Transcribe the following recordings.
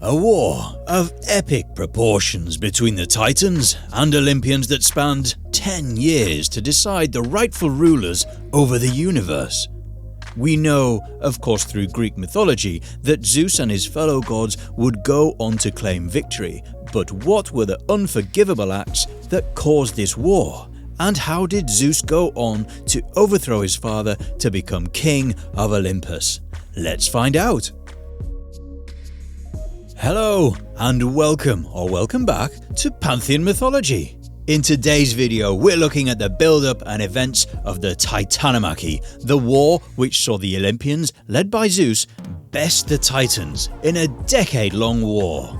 A war of epic proportions between the Titans and Olympians that spanned 10 years to decide the rightful rulers over the universe. We know, of course through Greek mythology, that Zeus and his fellow gods would go on to claim victory, but what were the unforgivable acts that caused this war? And how did Zeus go on to overthrow his father to become King of Olympus? Let's find out! Hello and welcome back to Pantheon Mythology. In today's video we're looking at the build-up and events of the Titanomachy, the war which saw the Olympians, led by Zeus, best the Titans in a decade-long war.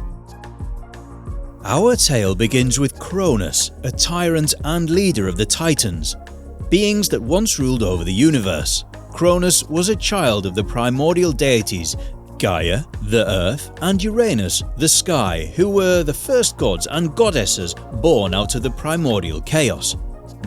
Our tale begins with Cronus, a tyrant and leader of the Titans, beings that once ruled over the universe. Cronus was a child of the primordial deities Gaia, the earth, and Uranus, the sky, who were the first gods and goddesses born out of the primordial chaos.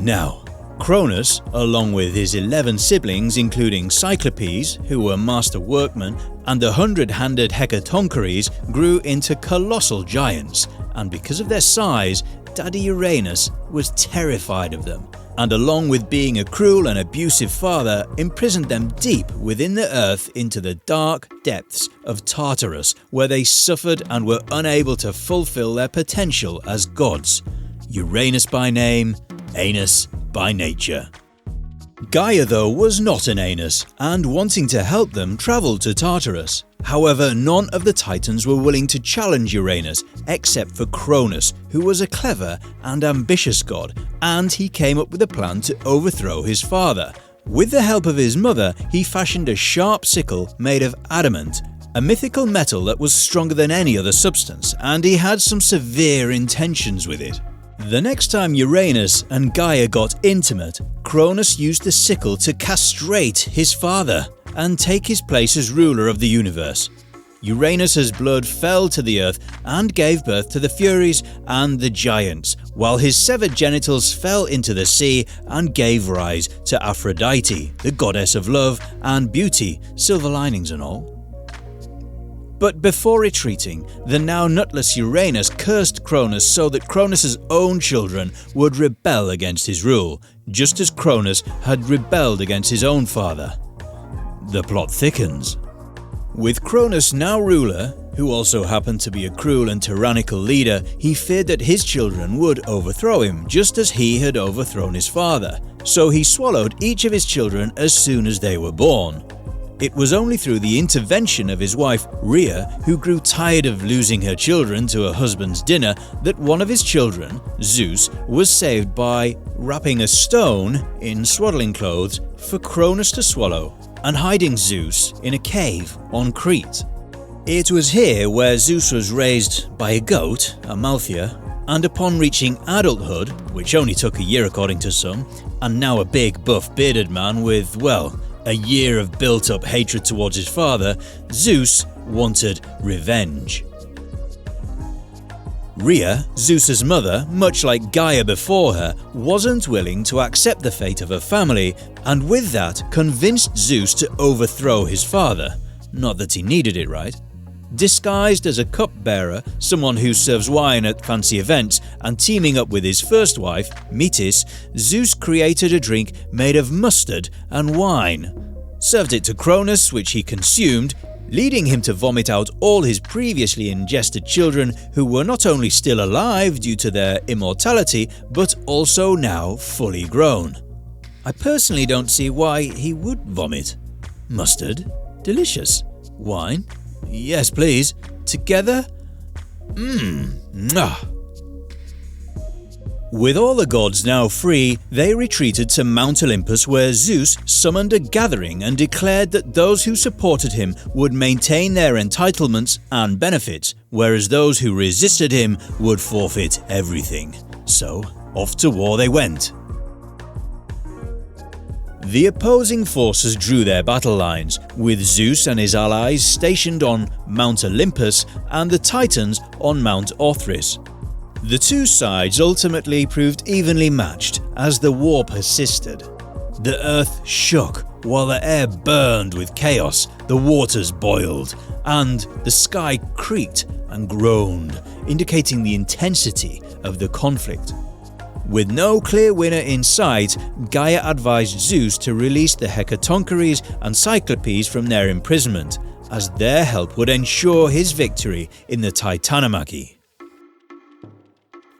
Now, Cronus, along with his 11 siblings including Cyclopes, who were master workmen, and the 100-handed Hecatoncheires, grew into colossal giants, and because of their size, Daddy Uranus was terrified of them, and along with being a cruel and abusive father, imprisoned them deep within the earth into the dark depths of Tartarus, where they suffered and were unable to fulfill their potential as gods. Uranus by name, Anus by nature. Gaia, though, was not an Anus, and wanting to help them, travelled to Tartarus. However, none of the Titans were willing to challenge Uranus, except for Cronus, who was a clever and ambitious god, and he came up with a plan to overthrow his father. With the help of his mother, he fashioned a sharp sickle made of adamant, a mythical metal that was stronger than any other substance, and he had some severe intentions with it. The next time Uranus and Gaia got intimate, Cronus used the sickle to castrate his father and take his place as ruler of the universe. Uranus's blood fell to the earth and gave birth to the Furies and the Giants, while his severed genitals fell into the sea and gave rise to Aphrodite, the goddess of love and beauty, silver linings and all. But before retreating, the now nutless Uranus cursed Cronus so that Cronus's own children would rebel against his rule, just as Cronus had rebelled against his own father. The plot thickens. With Cronus now ruler, who also happened to be a cruel and tyrannical leader, he feared that his children would overthrow him, just as he had overthrown his father. So he swallowed each of his children as soon as they were born. It was only through the intervention of his wife, Rhea, who grew tired of losing her children to her husband's dinner, that one of his children, Zeus, was saved by wrapping a stone in swaddling clothes for Cronus to swallow and hiding Zeus in a cave on Crete. It was here where Zeus was raised by a goat, Amalthea, and upon reaching adulthood, which only took a year according to some, and now a big buff bearded man with, well, a year of built-up hatred towards his father, Zeus wanted revenge. Rhea, Zeus's mother, much like Gaia before her, wasn't willing to accept the fate of her family, and with that convinced Zeus to overthrow his father. Not that he needed it, right? Disguised as a cupbearer, someone who serves wine at fancy events, and teaming up with his first wife, Metis, Zeus created a drink made of mustard and wine. Served it to Cronus, which he consumed, leading him to vomit out all his previously ingested children, who were not only still alive due to their immortality, but also now fully grown. I personally don't see why he would vomit. Mustard? Delicious. Wine? Yes, please. Together? Mwah. With all the gods now free, they retreated to Mount Olympus, where Zeus summoned a gathering and declared that those who supported him would maintain their entitlements and benefits, whereas those who resisted him would forfeit everything. So, off to war they went. The opposing forces drew their battle lines, with Zeus and his allies stationed on Mount Olympus and the Titans on Mount Othrys. The two sides ultimately proved evenly matched as the war persisted. The earth shook while the air burned with chaos, the waters boiled, and the sky creaked and groaned, indicating the intensity of the conflict. With no clear winner in sight, Gaia advised Zeus to release the Hecatoncheires and Cyclopes from their imprisonment, as their help would ensure his victory in the Titanomachy.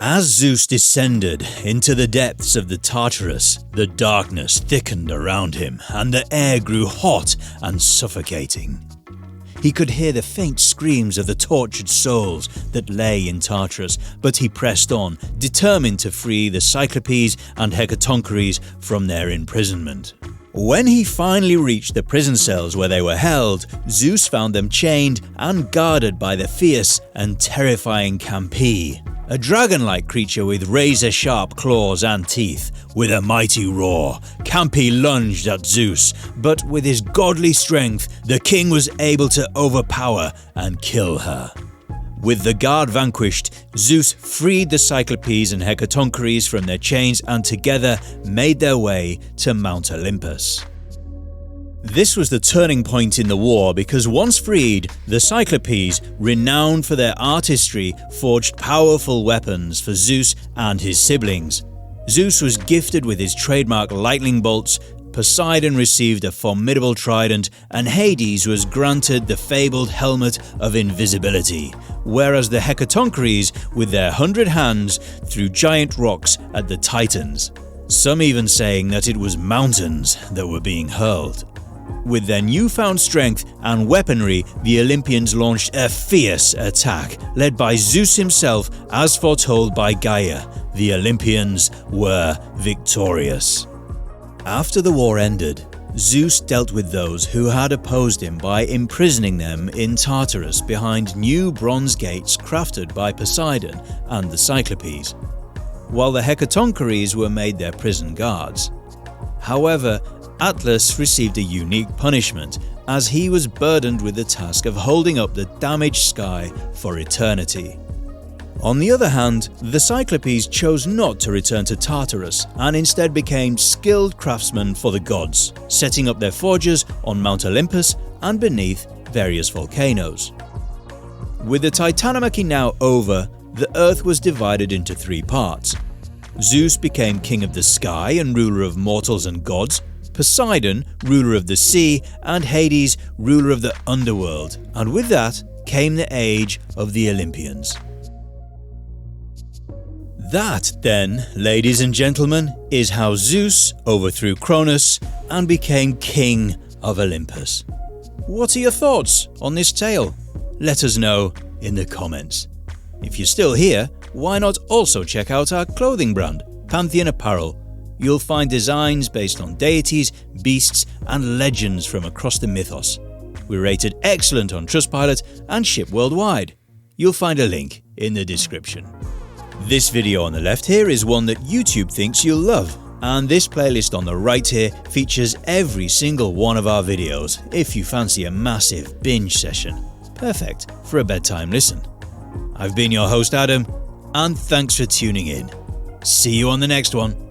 As Zeus descended into the depths of the Tartarus, the darkness thickened around him and the air grew hot and suffocating. He could hear the faint screams of the tortured souls that lay in Tartarus, but he pressed on, determined to free the Cyclopes and Hecatoncheires from their imprisonment. When he finally reached the prison cells where they were held, Zeus found them chained and guarded by the fierce and terrifying Campi, a dragon-like creature with razor-sharp claws and teeth. With a mighty roar, Campi lunged at Zeus, but with his godly strength, the king was able to overpower and kill her. With the guard vanquished, Zeus freed the Cyclopes and Hecatoncheires from their chains and together made their way to Mount Olympus. This was the turning point in the war because once freed, the Cyclopes, renowned for their artistry, forged powerful weapons for Zeus and his siblings. Zeus was gifted with his trademark lightning bolts, Poseidon received a formidable trident, and Hades was granted the fabled helmet of invisibility, whereas the Hecatoncheires, with their 100 hands, threw giant rocks at the Titans, some even saying that it was mountains that were being hurled. With their newfound strength and weaponry, the Olympians launched a fierce attack, led by Zeus himself as foretold by Gaia. The Olympians were victorious. After the war ended, Zeus dealt with those who had opposed him by imprisoning them in Tartarus behind new bronze gates crafted by Poseidon and the Cyclopes, while the Hecatoncheires were made their prison guards. However, Atlas received a unique punishment, as he was burdened with the task of holding up the damaged sky for eternity. On the other hand, the Cyclopes chose not to return to Tartarus and instead became skilled craftsmen for the gods, setting up their forges on Mount Olympus and beneath various volcanoes. With the Titanomachy now over, the earth was divided into 3 parts. Zeus became king of the sky and ruler of mortals and gods, Poseidon, ruler of the sea, and Hades, ruler of the underworld, and with that came the age of the Olympians. That, then, ladies and gentlemen, is how Zeus overthrew Cronus and became king of Olympus. What are your thoughts on this tale? Let us know in the comments. If you're still here, why not also check out our clothing brand, Pantheon Apparel. You'll find designs based on deities, beasts, and legends from across the mythos. We're rated excellent on Trustpilot and ship worldwide. You'll find a link in the description. This video on the left here is one that YouTube thinks you'll love, and this playlist on the right here features every single one of our videos if you fancy a massive binge session. Perfect for a bedtime listen. I've been your host Adam, and thanks for tuning in. See you on the next one.